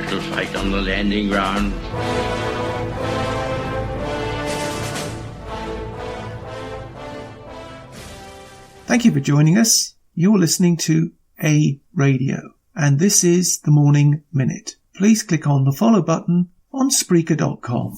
little fight on the landing ground. Thank you for joining us. You're listening to A Radio, and this is the Morning Minute. Please click on the follow button on Spreaker.com.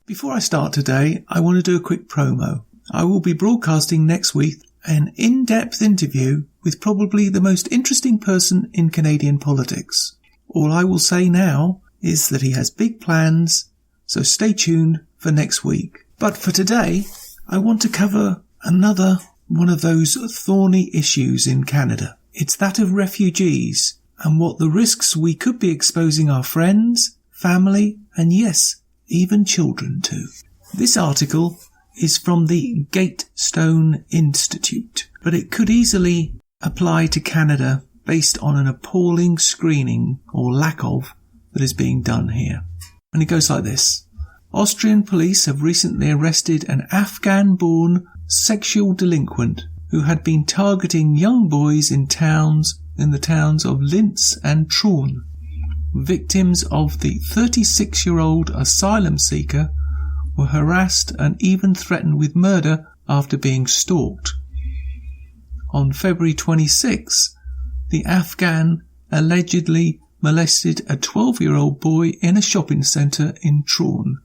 Before I start today, I want to do a quick promo. I will be broadcasting next week an in-depth interview with probably the most interesting person in Canadian politics. All I will say now is that he has big plans, so stay tuned for next week. But for today, I want to cover another one of those thorny issues in Canada. It's that of refugees and what the risks we could be exposing our friends, family, and yes, even children to. This article is from the Gatestone Institute, but it could easily apply to Canada based on an appalling screening, or lack of, that is being done here. And it goes like this. Austrian police have recently arrested an Afghan-born sexual delinquent who had been targeting young boys in the towns of Linz and Traun. Victims of the 36-year-old asylum seeker were harassed and even threatened with murder after being stalked. On February 26, the Afghan allegedly molested a 12-year-old boy in a shopping centre in Traun.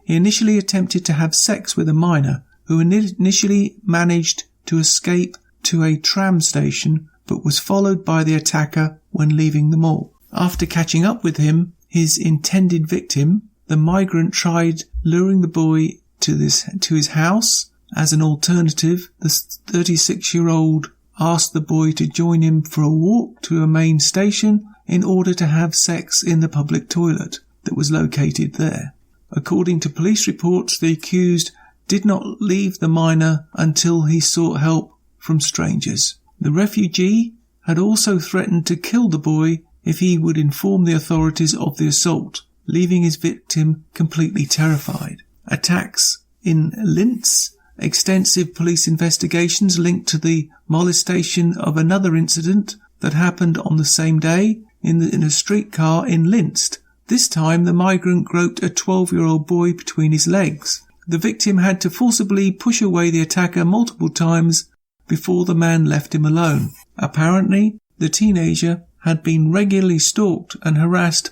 He initially attempted to have sex with a minor who initially managed to escape to a tram station but was followed by the attacker when leaving the mall. After catching up with him, his intended victim, the migrant tried luring the boy to his house. As an alternative, the 36-year-old asked the boy to join him for a walk to a main station in order to have sex in the public toilet that was located there. According to police reports, the accused did not leave the minor until he sought help from strangers. The refugee had also threatened to kill the boy if he would inform the authorities of the assault, leaving his victim completely terrified. Attacks in Linz, extensive police investigations linked to the molestation of another incident that happened on the same day in a streetcar in Linz. This time the migrant groped a 12-year-old boy between his legs. The victim had to forcibly push away the attacker multiple times before the man left him alone. Apparently, the teenager had been regularly stalked and harassed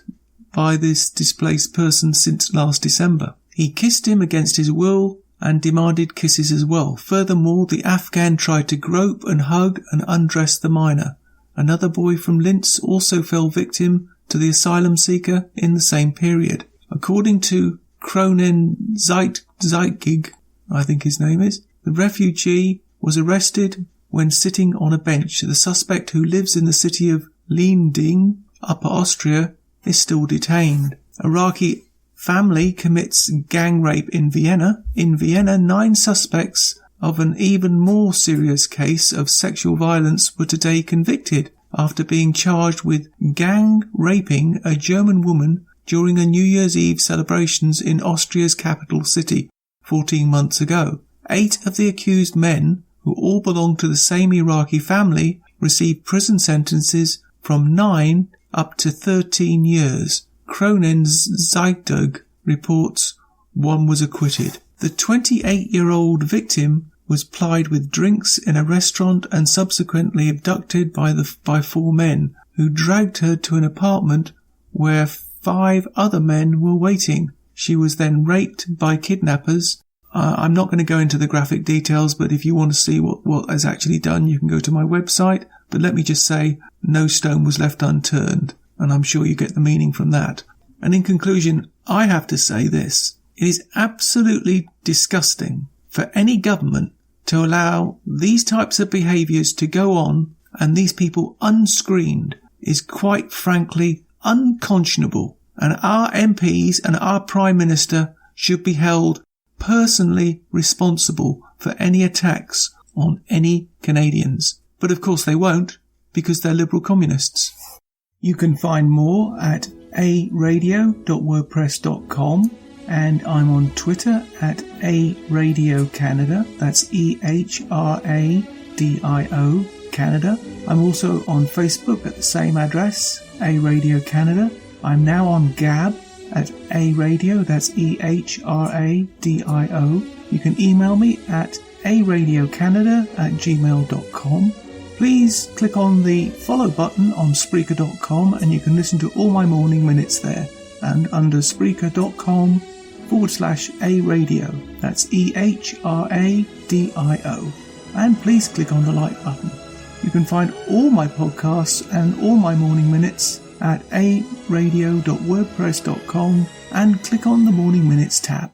by this displaced person since last December. He kissed him against his will and demanded kisses as well. Furthermore, the Afghan tried to grope and hug and undress the minor. Another boy from Linz also fell victim to the asylum seeker in the same period. According to Kronen Zeitgig, I think his name is, the refugee was arrested when sitting on a bench. The suspect, who lives in the city of Leending, Upper Austria, is still detained. Iraqi family commits gang rape in Vienna. In Vienna, 9 suspects of an even more serious case of sexual violence were today convicted after being charged with gang raping a German woman during a New Year's Eve celebrations in Austria's capital city 14 months ago. 8 of the accused men, who all belong to the same Iraqi family, received prison sentences from 9 up to 13 years. Kronen's Zeitung reports one was acquitted. The 28-year-old victim was plied with drinks in a restaurant and subsequently abducted by 4 men who dragged her to an apartment where 5 other men were waiting. She was then raped by kidnappers. I'm not going to go into the graphic details, but if you want to see what is actually done, you can go to my website. But let me just say, no stone was left unturned, and I'm sure you get the meaning from that. And in conclusion, I have to say this. It is absolutely disgusting for any government to allow these types of behaviours to go on, and these people unscreened is quite frankly unconscionable. And our MPs and our Prime Minister should be held personally responsible for any attacks on any Canadians. But of course they won't, because they're liberal communists. You can find more at aradio.wordpress.com, and I'm on Twitter at @ARadioCanada. That's EHRADIO Canada. I'm also on Facebook at the same address, A Radio Canada. I'm now on Gab at A-Radio, that's EHRADIO. You can email me at aradiocanada@gmail.com. Please click on the follow button on Spreaker.com and you can listen to all my morning minutes there. And under Spreaker.com/A-Radio, that's EHRADIO. And please click on the like button. You can find all my podcasts and all my morning minutes at aradio.wordpress.com and click on the Morning Minutes tab.